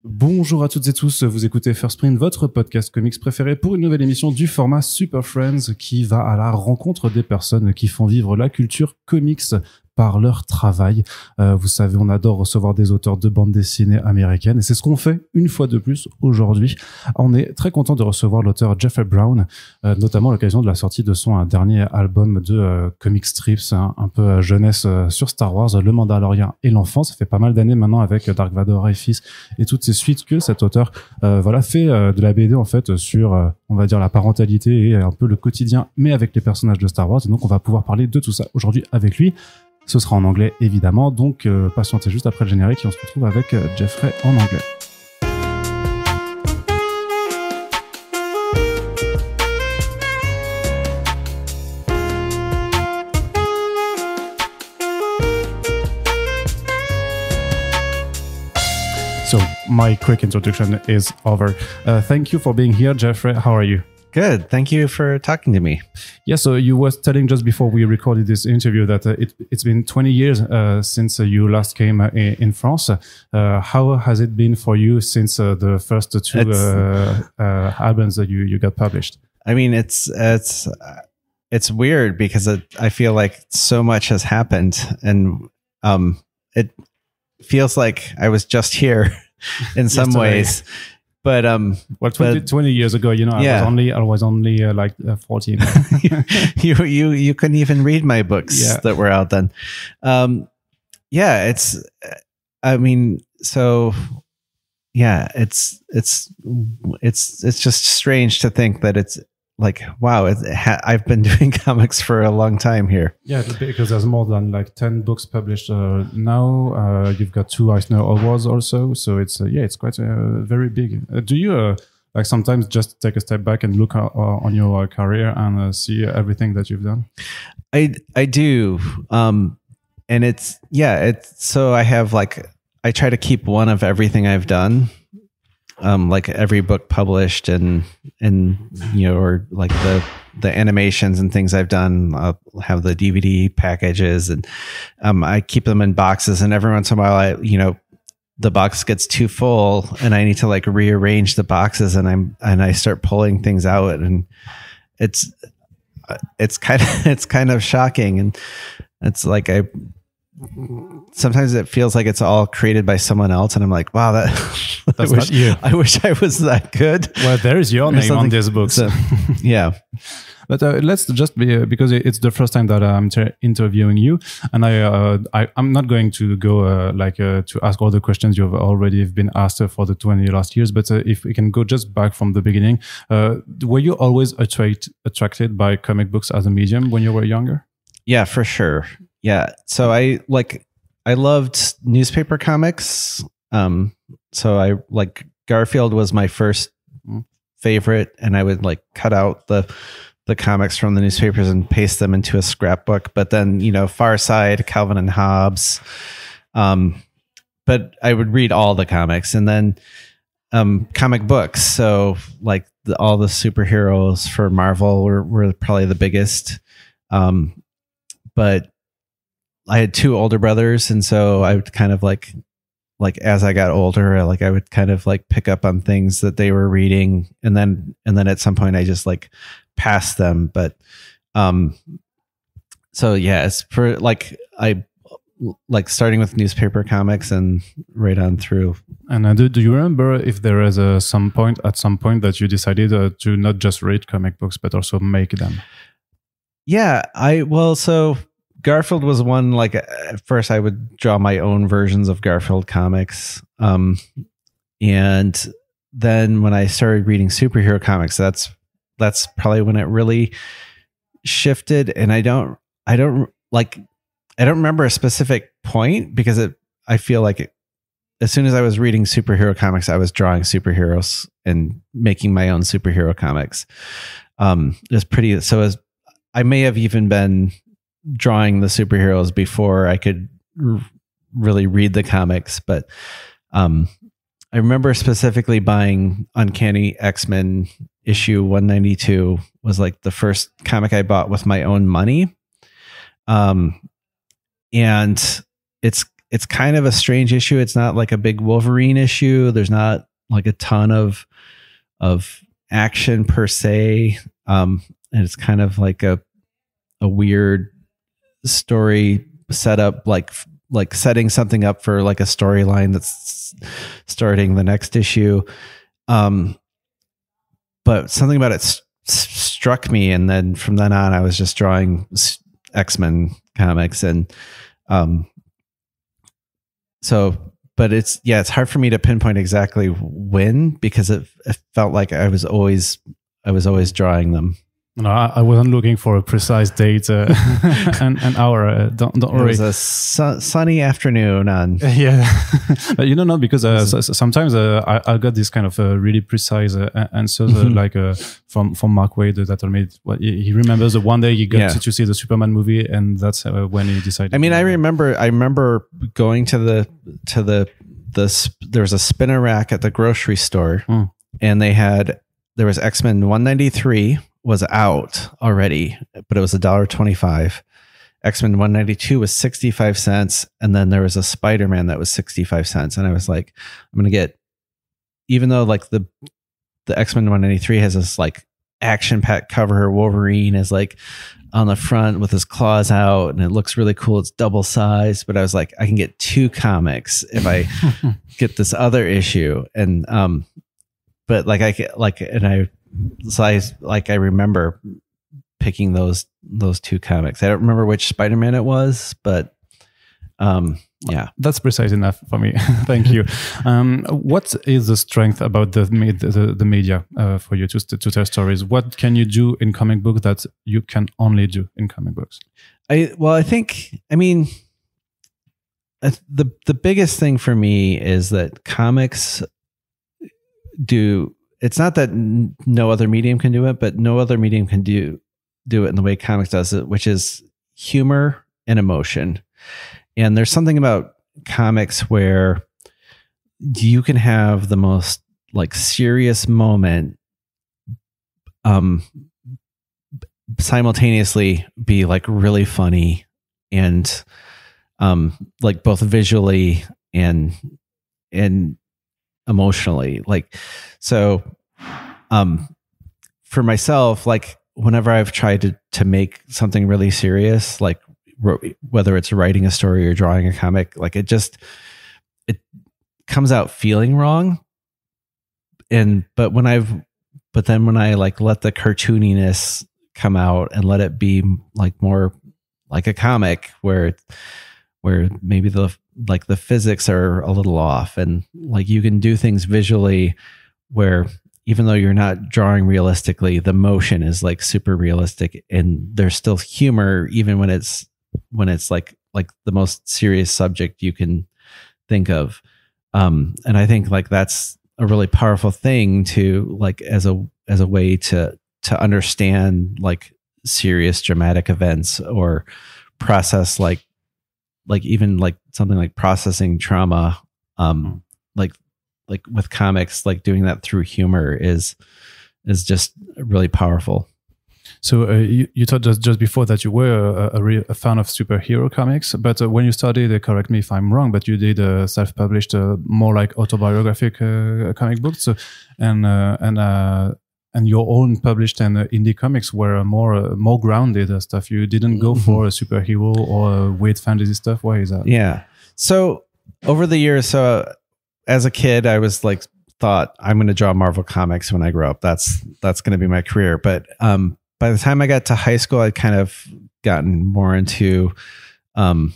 Bonjour à toutes et tous, vous écoutez First Print, votre podcast comics préféré pour une nouvelle émission du format Super Friends qui va à la rencontre des personnes qui font vivre la culture comics par leur travail. Vous savez, on adore recevoir des auteurs de bandes dessinées américaines et c'est ce qu'on fait une fois de plus aujourd'hui. On est très content de recevoir l'auteur Jeffrey Brown, notamment à l'occasion de la sortie de son dernier album de comic strips, un peu jeunesse sur Star Wars, Le Mandalorian et l'enfant. Ça fait pas mal d'années maintenant avec Dark Vador et Fils et toutes ces suites que cet auteur fait de la BD en fait sur on va dire la parentalité et un peu le quotidien mais avec les personnages de Star Wars. Et donc on va pouvoir parler de tout ça aujourd'hui avec lui. Ce sera en anglais évidemment, donc patientez juste après le générique et on se retrouve avec Jeffrey en anglais. So my quick introduction is over. Thank you for being here, Jeffrey. How are you? Good. Thank you for talking to me. Yeah, so you were telling just before we recorded this interview that it's been 20 years since you last came in France. How has it been for you since the first two albums that you got published? I mean, it's weird because I feel like so much has happened, and it feels like I was just here in some ways. But 20 years ago, you know, I was only like 14. you couldn't even read my books that were out then. It's just strange to think that it's like, wow, I've been doing comics for a long time here. Yeah, because there's more than like 10 books published now. You've got 2 Eisner Awards also. So it's quite very big. Do you like sometimes just take a step back and look on your career and see everything that you've done? I do. And so I have I try to keep one of everything I've done. Like every book published and or like the animations and things I've done, I'll have the DVD packages and I keep them in boxes, and every once in a while the box gets too full and I need to like rearrange the boxes, and I start pulling things out, and it's kind of shocking, and it's like sometimes it feels like it's all created by someone else, and I'm like, wow, that's not you. I wish I was that good. Well, there is your name on this book. So, yeah. But let's just be because it's the first time that I'm interviewing you, and I'm not going to go to ask all the questions you've already been asked for the 20 last years. But if we can go just back from the beginning, were you always attracted by comic books as a medium when you were younger? Yeah, for sure. Yeah. So I loved newspaper comics. So I Garfield was my first favorite, and I would cut out the comics from the newspapers and paste them into a scrapbook. But then, Far Side, Calvin and Hobbes. But I would read all the comics, and then comic books. So all the superheroes for Marvel were probably the biggest. But I had 2 older brothers, and so I would kind of like as I got older, I would kind of pick up on things that they were reading, and then at some point I just passed them. But so yeah, it's for I starting with newspaper comics and right on through. And do you remember if there is at some point that you decided to not just read comic books but also make them? Yeah, so Garfield was one, at first I would draw my own versions of Garfield comics. And then when I started reading superhero comics, that's probably when it really shifted. And I don't remember a specific point, because I feel like as soon as I was reading superhero comics, I was drawing superheroes and making my own superhero comics. I may have even been drawing the superheroes before I could really read the comics, but I remember specifically buying Uncanny X-Men issue 192 was the first comic I bought with my own money. And it's kind of a strange issue. It's not like a big Wolverine issue. There's not like a ton of action per se. And it's kind of like a weird story setup, like setting something up for like a storyline that's starting the next issue. But something about it struck me. And then from then on, I was just drawing X-Men comics. And, but it's hard for me to pinpoint exactly when, because it felt like I was always drawing them. No, I wasn't looking for a precise date and hour. Don't worry. It was a sunny afternoon on. Yeah, but no, because sometimes I got this kind of really precise answers, like from Mark Waid that told me he remembers the one day he got to see the Superman movie, and that's when he decided. I mean, I remember going to the there was a spinner rack at the grocery store, and there was X-Men 193. Was out already, but it was $1.25. X-Men 192 was 65 cents, and then there was a Spider-Man that was 65 cents. And I was like, I'm gonna get, even though like the X-Men 193 has this like action-packed cover, Wolverine is like on the front with his claws out, and it looks really cool. It's double sized, but I was like, I can get 2 comics if I get this other issue, and but like I remember picking those 2 comics. I don't remember which Spider-Man it was, but yeah, that's precise enough for me. Thank you. What is the strength about the media for you to tell stories? What can you do in comic book that you can only do in comic books? The biggest thing for me is that comics do. It's not that no other medium can do it, but no other medium can do it in the way comics does it, which is humor and emotion. And there's something about comics where you can have the most like serious moment, simultaneously be like really funny and, like both visually and emotionally, like, so, for myself, like whenever I've tried to make something really serious, like whether it's writing a story or drawing a comic, like it comes out feeling wrong. But then when I like let the cartooniness come out and let it be like more like a comic where maybe the physics are a little off, and like you can do things visually where even though you're not drawing realistically, the motion is like super realistic, and there's still humor even when it's like the most serious subject you can think of. And I think like that's a really powerful thing to like as a way to understand like serious dramatic events or process like even like something like processing trauma, like with comics, like doing that through humor is just really powerful. So you told us just before that you were a fan of superhero comics, but when you started, correct me if I'm wrong, but you did self-published, more like autobiographic comic books, and your own published and indie comics were more grounded stuff. You didn't go for a superhero or weird fantasy stuff. Why is that? Yeah. So over the years, as a kid, I was like thought I'm going to draw Marvel comics when I grow up. That's going to be my career. But by the time I got to high school, I'd kind of gotten more into the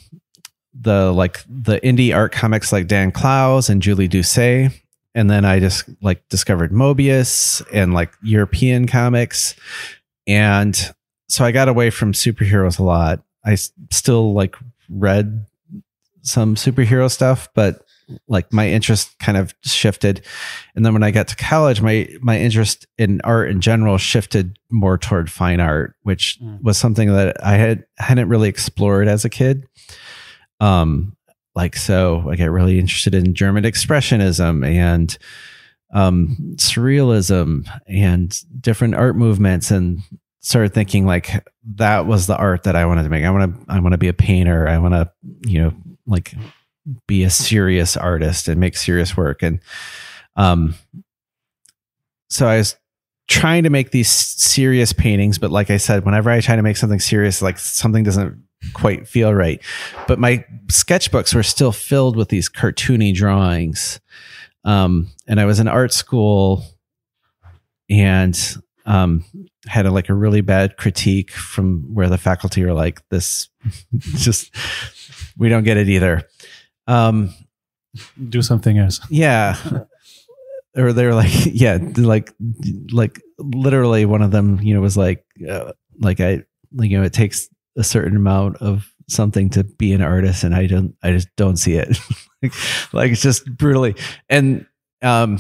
indie art comics like Dan Clowes and Julie Doucet. And then I just like discovered Mobius and like European comics. And so I got away from superheroes a lot. I still like read some superhero stuff, but like my interest kind of shifted. And then when I got to college, my interest in art in general shifted more toward fine art, which was something that I hadn't really explored as a kid. So I get really interested in German expressionism and surrealism and different art movements, and started thinking like that was the art that I wanted to make. I want to be a painter. I want to, like be a serious artist and make serious work. And so I was trying to make these serious paintings, but like I said, whenever I try to make something serious, like something doesn't quite feel right. But my sketchbooks were still filled with these cartoony drawings. And I was in art school and had a really bad critique from where the faculty were like, this just, we don't get it either. Do something else. Yeah. Or they were like, yeah, like literally one of them, was like it takes a certain amount of something to be an artist, and I just don't see it. like it's just brutally. And I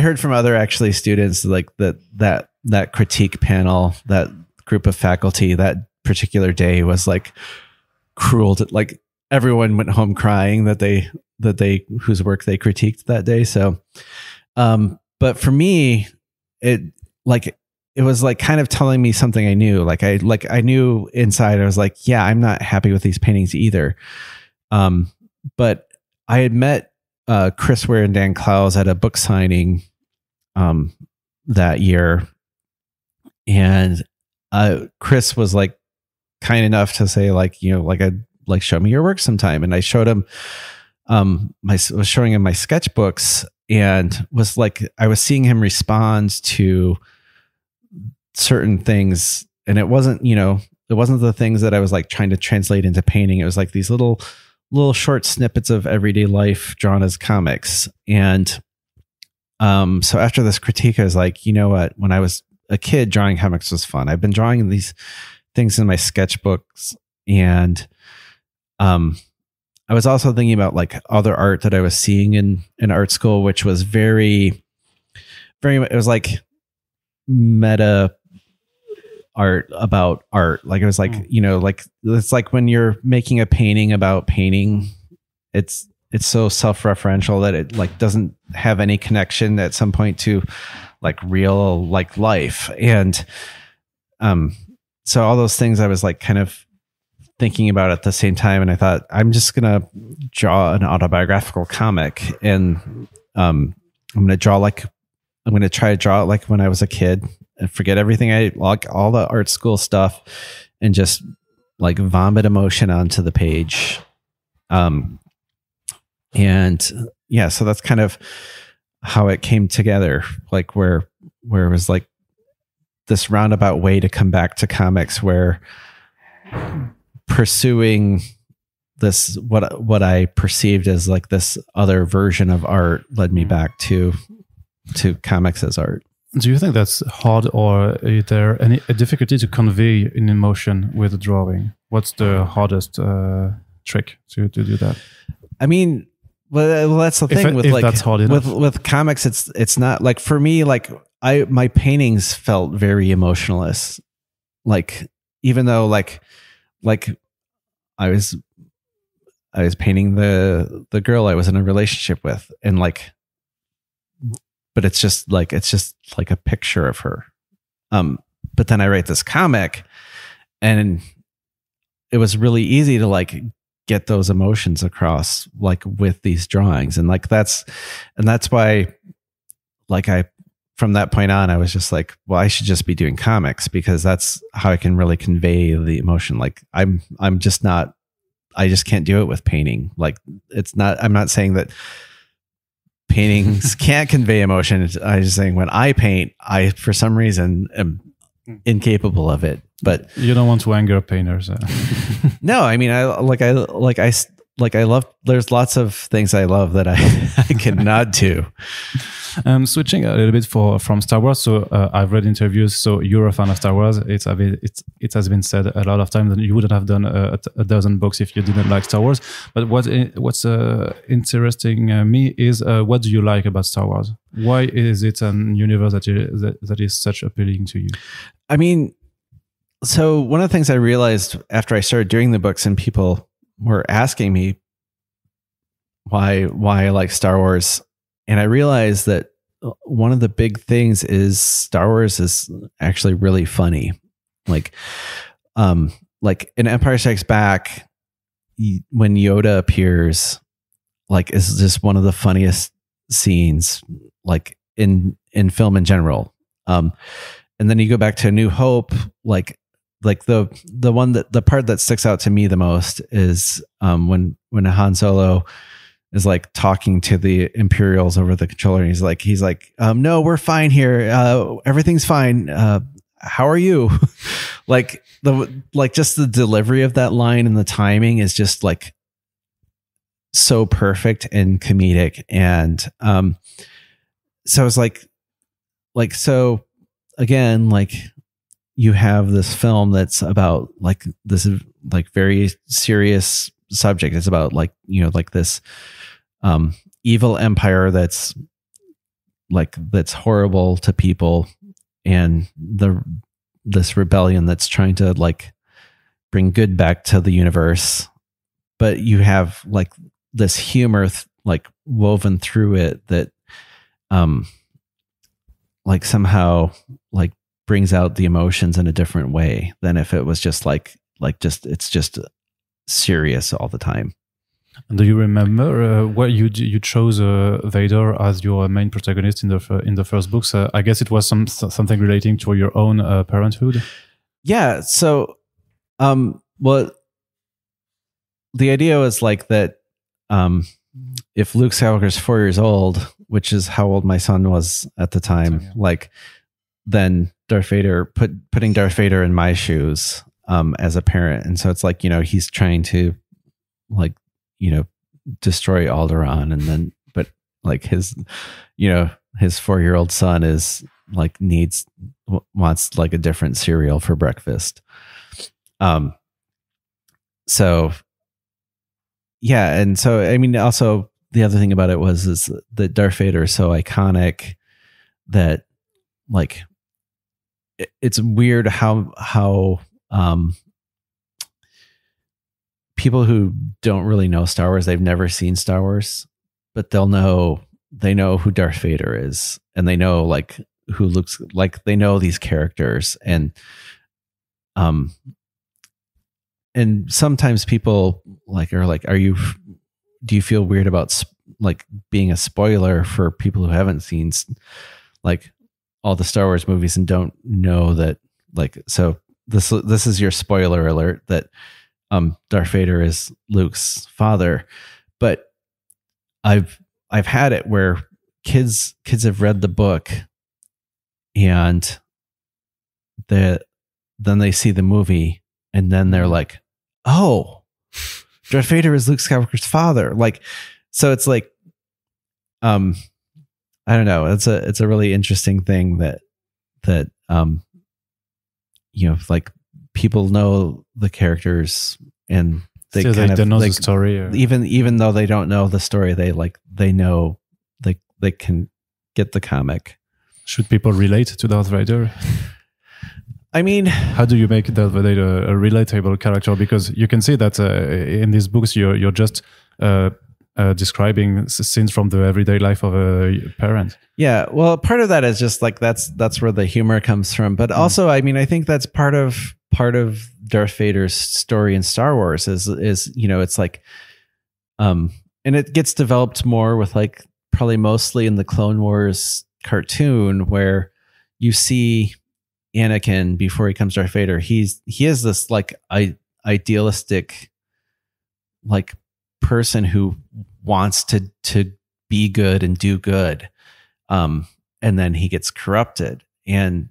heard from other actually students like that critique panel, that group of faculty, that particular day was like cruel to, like, everyone went home crying that they whose work they critiqued that day. So, but for me, it was like kind of telling me something I knew. I knew inside, I was like, yeah, I'm not happy with these paintings either. But I had met Chris Ware and Dan Clowes at a book signing that year, and Chris was like kind enough to say I'd like, show me your work sometime. And I showed him, was showing him my sketchbooks, and was like, I was seeing him respond to certain things. And it wasn't the things that I was like trying to translate into painting. It was like these little short snippets of everyday life drawn as comics. And so after this critique, I was like, you know what? When I was a kid, drawing comics was fun. I've been drawing these things in my sketchbooks, and I was also thinking about like other art that I was seeing in art school, which was very, very, it was like meta art about art. Like it was like, like it's like when you're making a painting about painting, it's so self-referential that it like doesn't have any connection at some point to like real like life. And so all those things I was like kind of thinking about at the same time, and I thought, I'm just gonna draw an autobiographical comic, and I'm gonna try to draw it like when I was a kid, and forget everything all the art school stuff, and just like vomit emotion onto the page. And yeah, so that's kind of how it came together, like where it was like this roundabout way to come back to comics, where pursuing this, what I perceived as like this other version of art, led me back to comics as art. Do you think that's hard, or is there a difficulty to convey an emotion with a drawing? What's the hardest trick to do that? I mean, well, that's the thing with that's hard enough. with comics. It's not like, for me, like my paintings felt very emotionless. Like, even though like I was painting the girl I was in a relationship with, and like, but it's just like a picture of her. But then I write this comic, and it was really easy to like get those emotions across, like with these drawings. And like, that's why, like, from that point on, I was just like, well, I should just be doing comics, because that's how I can really convey the emotion. Like I just can't do it with painting. Like I'm not saying that paintings can't convey emotion. I'm just saying when I paint, I, for some reason, am incapable of it. But you don't want to anger painters. No, I mean, I love, there's lots of things I love that I cannot do. Switching a little bit from Star Wars. So I've read interviews. So you're a fan of Star Wars. It has been said a lot of times that you wouldn't have done a dozen books if you didn't like Star Wars. But what's interesting me is what do you like about Star Wars? Why is it an universe that is such appealing to you? I mean, so one of the things I realized after I started doing the books, and people were asking me why I like Star Wars, and I realized that one of the big things is Star Wars is actually really funny. Like in Empire Strikes Back, when Yoda appears, like, is just one of the funniest scenes, like in film in general. And then you go back to A New Hope, like the part that sticks out to me the most is when Han Solo is like talking to the Imperials over the controller, and he's like, no, we're fine here. Everything's fine. How are you? Just the delivery of that line and the timing is just like so perfect and comedic. And so it's so again, like, you have this film that's about like this like very serious subject. It's about like, you know, like this evil empire that's horrible to people, and this rebellion that's trying to like bring good back to the universe. But you have like this humor like woven through it that like somehow like brings out the emotions in a different way than if it was just it's just serious all the time. And do you remember what you chose Vader as your main protagonist in the first books? I guess it was something relating to your own parenthood. Yeah. So, well, the idea was like that. If Luke Skywalker's 4 years old, which is how old my son was at the time, like, then Darth Vader putting Darth Vader in my shoes as a parent. And so it's like, you know, he's trying to like, you know, destroy Alderaan, and then, but like his 4-year-old son is like wants like a different cereal for breakfast. So yeah. And so, I mean, also the other thing about it is that Darth Vader is so iconic that like, it's weird how people who don't really know Star Wars, they've never seen Star Wars, but they know who Darth Vader is, and they know like who looks like, they know these characters, and sometimes people like are like, do you feel weird about like being a spoiler for people who haven't seen like all the Star Wars movies and don't know that, like, so this is your spoiler alert that Darth Vader is Luke's father. But I've had it where kids have read the book, and then they see the movie, and then they're like, oh, Darth Vader is Luke Skywalker's father. Like, so it's like, I don't know. It's a really interesting thing that you know, like, people know the characters, and they so kind they of don't know like, the story, or... even though they don't know the story, they know they can get the comic. Should people relate to Darth Vader? I mean, how do you make Darth Vader a relatable character? Because you can see that in these books, you're just describing scenes from the everyday life of a parent. Yeah, well, part of that is just like that's where the humor comes from. But also, I mean, I think that's part of Darth Vader's story in Star Wars is you know, it's like, and it gets developed more with like probably mostly in the Clone Wars cartoon, where you see Anakin before he becomes Darth Vader. He is this like idealistic like person who wants to be good and do good, and then he gets corrupted, and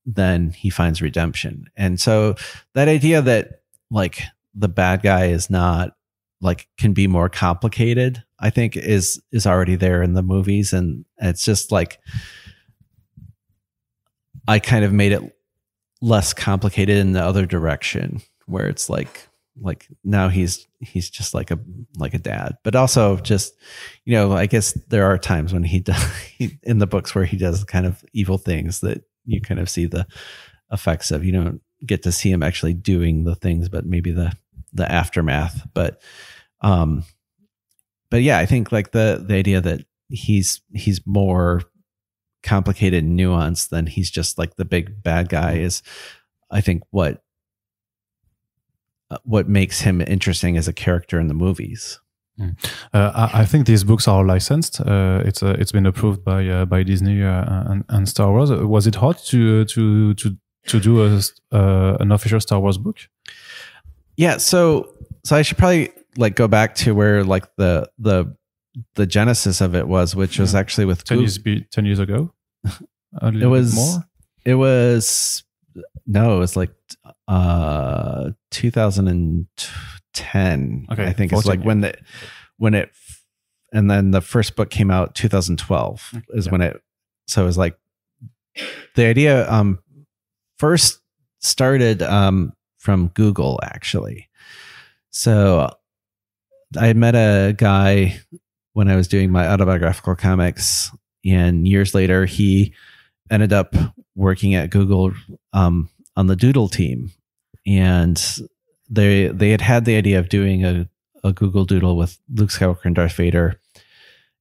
then he finds redemption. And so that idea that like the bad guy is not like, can be more complicated, I think is already there in the movies. And it's just like, I kind of made it less complicated in the other direction, where it's like now he's just like a dad. But also just, you know, I guess there are times when he in the books where he does kind of evil things that you kind of see the effects of. You don't get to see him actually doing the things, but maybe the aftermath. But yeah, I think like the idea that he's more complicated and nuanced than he's just like the big bad guy is, I think, what what makes him interesting as a character in the movies. I think these books are licensed. It's been approved by Disney and Star Wars. Was it hard to do an official Star Wars book? Yeah, so I should probably like go back to where like the genesis of it was, which was actually with 10 years ago. It was like 2010. Okay, I think it's like when it, and then the first book came out 2012 is when it. So it was like the idea first started from Google actually. So I met a guy when I was doing my autobiographical comics, and years later he ended up working at Google on the Doodle team, and they had the idea of doing a Google Doodle with Luke Skywalker and Darth Vader.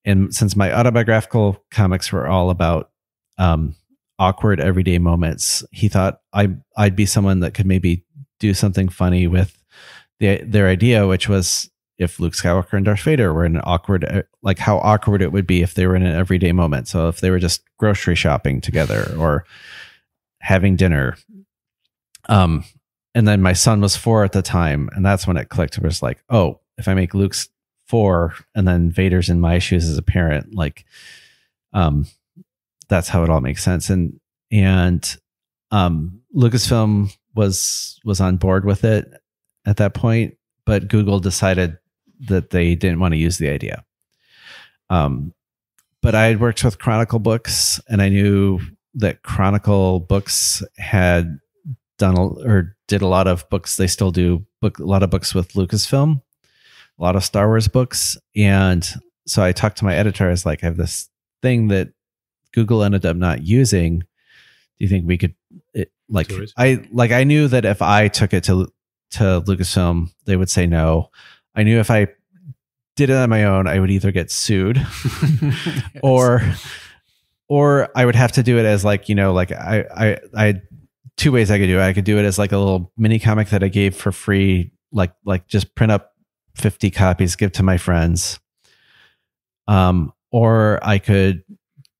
And since my autobiographical comics were all about awkward everyday moments, he thought I'd be someone that could maybe do something funny with their idea, which was if Luke Skywalker and Darth Vader were in an awkward, like how awkward it would be if they were in an everyday moment. So if they were just grocery shopping together or having dinner. And then my son was 4 at the time, and that's when it clicked. It was like, oh, if I make Luke's 4 and then Vader's in my shoes as a parent, like, that's how it all makes sense. And Lucasfilm was on board with it at that point, but Google decided that they didn't want to use the idea. But I had worked with Chronicle Books, and I knew that Chronicle Books had did a lot of books. They still do a lot of books with Lucasfilm, a lot of Star Wars books. And so I talked to my editor. I was like, I have this thing that Google ended up not using. Do you think we could, I knew that if I took it to Lucasfilm, they would say no. I knew if I did it on my own, I would either get sued yes. or I would have to do it as like, like I 2 ways I could do it. I could do it as like a little mini comic that I gave for free, like just print up 50 copies, give to my friends. Or I could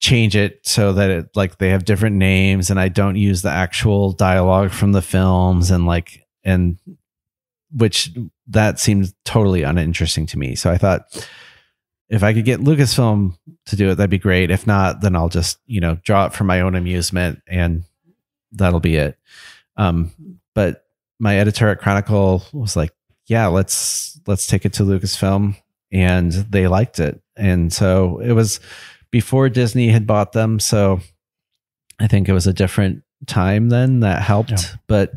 change it so that it like they have different names and I don't use the actual dialogue from the films and which that seems totally uninteresting to me. So I thought if I could get Lucasfilm to do it, that'd be great. If not, then I'll just, draw it for my own amusement and that'll be it. But my editor at Chronicle was like, yeah, let's take it to Lucasfilm, and they liked it. And so it was before Disney had bought them. So I think it was a different time then that helped. Yeah. But,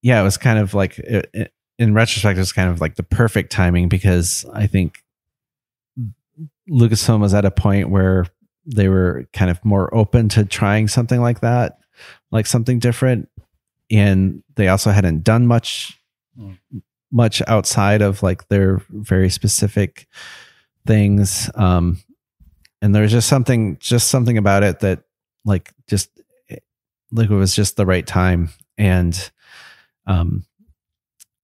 yeah, it was kind of like, in retrospect, it was kind of like the perfect timing because I think Lucasfilm was at a point where they were kind of more open to trying something like that, like something different. And they also hadn't done much outside of like their very specific things. And there was just something about it that like it was just the right time. And,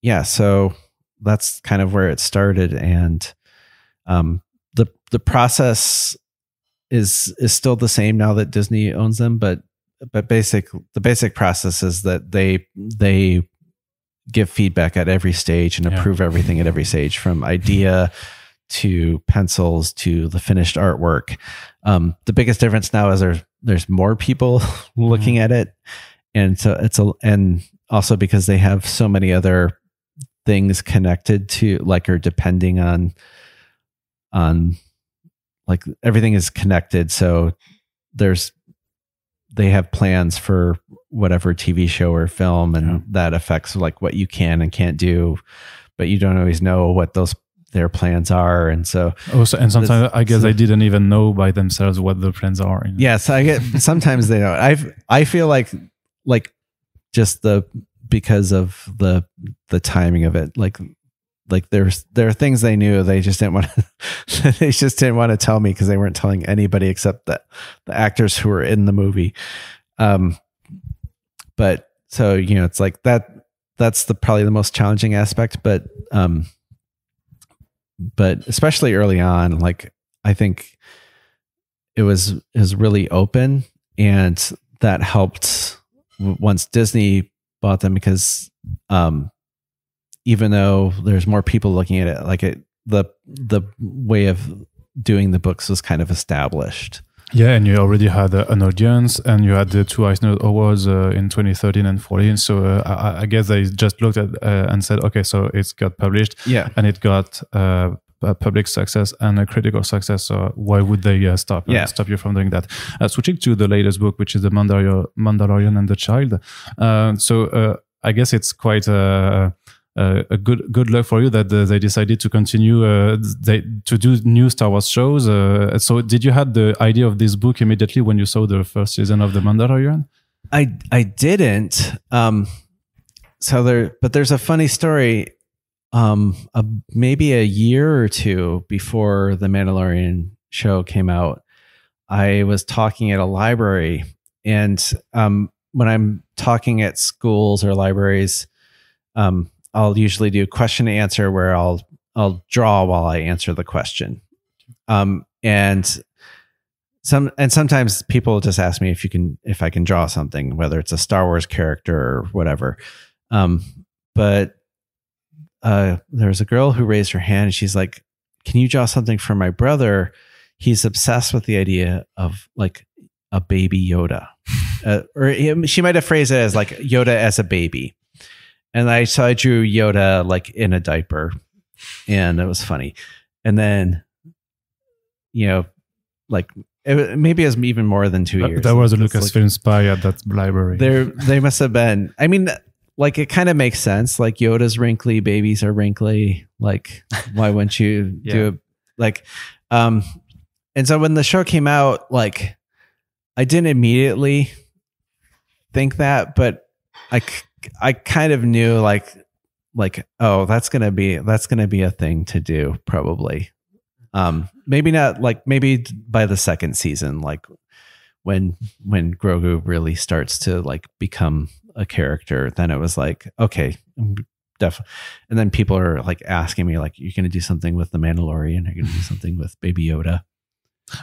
yeah, so that's kind of where it started. And, the process is still the same now that Disney owns them, but the basic process is that they give feedback at every stage and approve everything at every stage, from idea to pencils to the finished artwork. The biggest difference now is there's more people looking at it, and so and also because they have so many other things connected to, like, or depending on like everything is connected. So they have plans for whatever TV show or film, and that affects like what you can and can't do, but you don't always know what their plans are. And so and sometimes I guess they didn't even know by themselves what the plans are. Yes, I get sometimes they don't. I feel like just because of the timing of it, like there are things they knew, they just didn't want to tell me because they weren't telling anybody except the actors who were in the movie. But so, it's like that's probably the most challenging aspect, but especially early on, like, I think it was really open, and that helped once Disney bought them, because even though there's more people looking at it, like the way of doing the books was kind of established. Yeah, and you already had an audience, and you had the 2 Eisner Awards in 2013 and 14. So I guess they just looked at and said, okay, so it's got published, and it got a public success and a critical success. So why would they stop you from doing that? Switching to the latest book, which is The Mandalorian and the Child. So I guess it's quite a good luck for you that they decided to continue to do new Star Wars shows. So did you had the idea of this book immediately when you saw the first season of The Mandalorian? I didn't. But there's a funny story. Maybe a year or two before The Mandalorian show came out, I was talking at a library, and when I'm talking at schools or libraries, I'll usually do question and answer, where I'll draw while I answer the question. And sometimes people just ask me if I can draw something, whether it's a Star Wars character or whatever. But there's a girl who raised her hand, and she's like, "Can you draw something for my brother? He's obsessed with the idea of like a baby Yoda." Or she might have phrased it as like Yoda as a baby. And I drew Yoda like in a diaper, and it was funny. And then, like maybe it was even more than 2 years. There was a Lucasfilm spy at that library. They must have been. I mean, like, it kind of makes sense. Like, Yoda's wrinkly, babies are wrinkly. Like, why wouldn't you do it? Like, and so when the show came out, like, I didn't immediately think that, but I kind of knew like, oh, that's gonna be a thing to do, probably. Maybe not, like, maybe by the second season, like when Grogu really starts to like become a character, then it was like, okay, definitely. And then people are like asking me, like, you're gonna do something with the Mandalorian, you're gonna do something with Baby Yoda.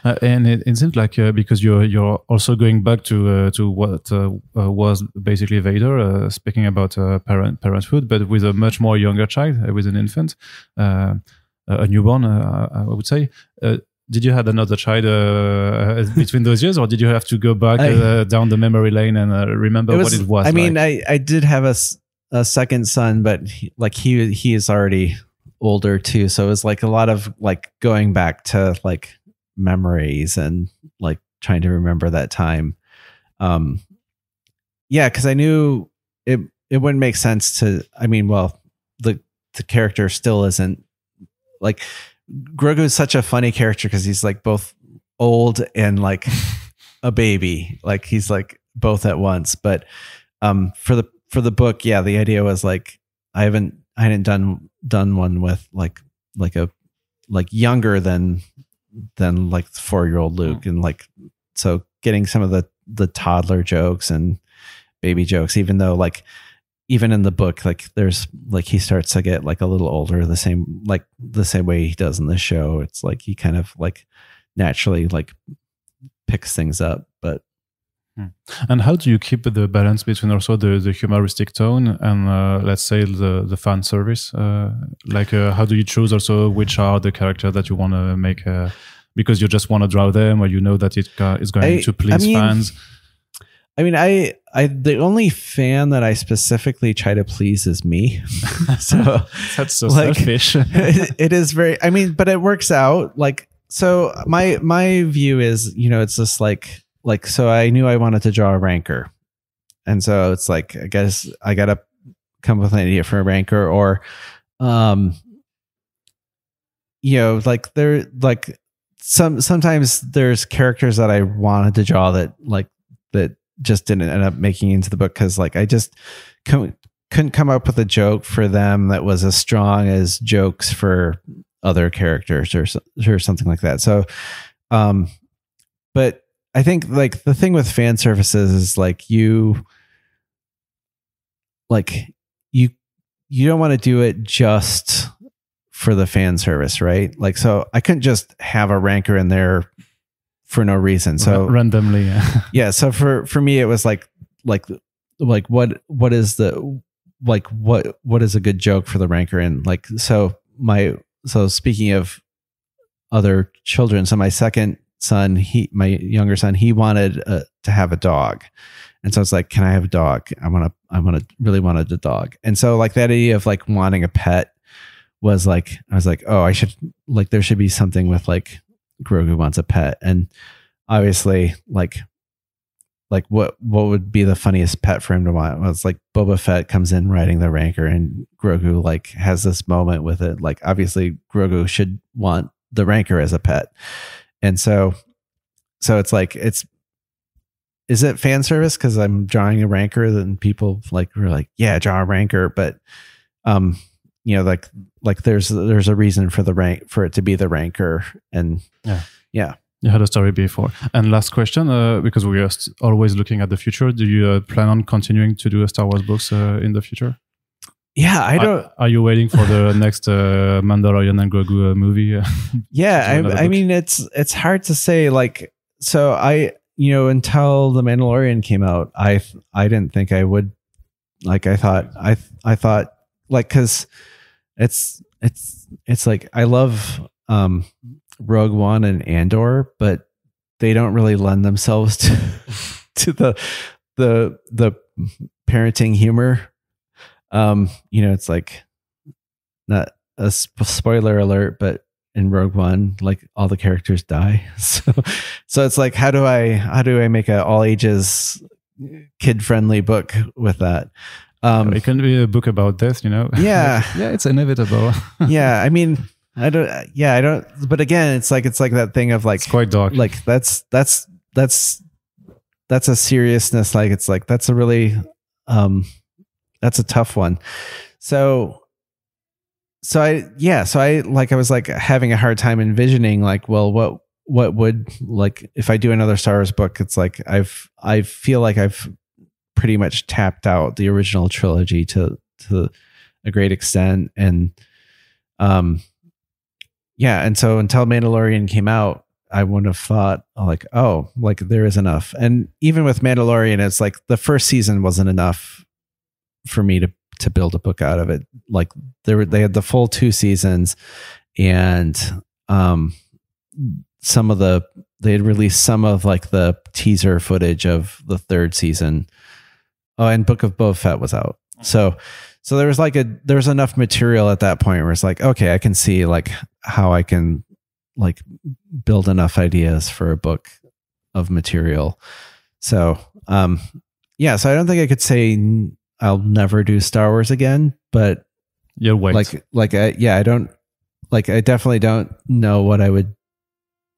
And it seems like because you're also going back to what was basically Vader, speaking about parenthood, but with a much more younger child, with an infant, a newborn, I would say. Did you have another child between those years, or did you have to go back down the memory lane and remember what it was? I mean, I did have a second son, but he is already older too, so it was like a lot of like going back to like memories and like trying to remember that time. Because I knew it wouldn't make sense to, I mean, well, the character still isn't like, Grogu is such a funny character because he's like both old and like a baby, like he's like both at once. But for the book, the idea was like, I hadn't done one with like younger than like 4-year-old Luke, and like, so getting some of the toddler jokes and baby jokes, even though like even in the book, like there's like he starts to get like a little older, the same way he does in the show. It's like he kind of like naturally like picks things up. But and how do you keep the balance between also the humoristic tone and let's say the fan service? How do you choose also which are the characters that you want to make because you just want to draw them, or you know that it is going to please fans? I mean, I the only fan that I specifically try to please is me. So that's so like, selfish. it is very. I mean, but it works out. Like, so my view is, it's just like so I knew I wanted to draw a Rancor, and so it's like, I guess I gotta come up with an idea for a Rancor, or like there like sometimes there's characters that I wanted to draw that just didn't end up making it into the book because like I just couldn't come up with a joke for them that was as strong as jokes for other characters or something like that. So, but I think like the thing with fan services is like like you don't want to do it just for the fan service, right? Like, so I couldn't just have a rancor in there for no reason. So randomly, yeah. So for me, it was like what is the, like, what is a good joke for the rancor? And like, so speaking of other children, so my second son, my younger son, he wanted to have a dog. And so it's like, can I have a dog? I really wanted a dog. And so like that idea of like wanting a pet was like, I was like, oh, I should, like, there should be something with like Grogu wants a pet. And obviously like what would be the funniest pet for him to want? Well, it's like Boba Fett comes in riding the rancor and Grogu like has this moment with it. Like obviously Grogu should want the rancor as a pet. And so it's like, is it fan service because I'm drawing a rancor? Then people like were like, yeah, draw a rancor. But you know, like there's a reason for it to be the rancor. And yeah. You had a story before. And last question, because we are always looking at the future. Do you plan on continuing to do Star Wars books in the future? Yeah, I don't. Are you waiting for the next Mandalorian and Grogu movie? Yeah, I mean, it's hard to say. Like, so until the Mandalorian came out, I didn't think I would. Like, I thought like, because it's like I love Rogue One and Andor, but they don't really lend themselves to the parenting humor. It's like, not a spoiler alert, but in Rogue One, like all the characters die. So it's like, how do I make a all ages kid friendly book with that? It can be a book about death, Yeah. Yeah, it's inevitable. Yeah. I mean, I don't, but again, it's like that thing of like, it's quite dark. Like that's a seriousness. Like, it's like, that's a really, that's a tough one. So I was like having a hard time envisioning like, well, what would, like, if I do another Star Wars book, it's like, I feel like I've pretty much tapped out the original trilogy to a great extent. And, and so until Mandalorian came out, I wouldn't have thought like, oh, like there is enough. And even with Mandalorian, it's like the first season wasn't enough for me to build a book out of it. Like they had the full 2 seasons, and they had released some of like the teaser footage of the 3rd season. Oh, and Book of Boba Fett was out. So there was enough material at that point where it's like, okay, I can see like how I can like build enough ideas for a book of material. So, so I don't think I could say I'll never do Star Wars again, but you'll wait. I definitely don't know what I would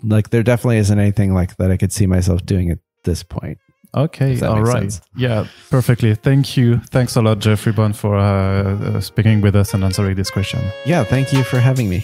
like. There definitely isn't anything like that I could see myself doing at this point. Okay, all right. Sense. Yeah, perfectly. Thank you. Thanks a lot, Jeffrey Bond, for speaking with us and answering this question. Yeah, thank you for having me.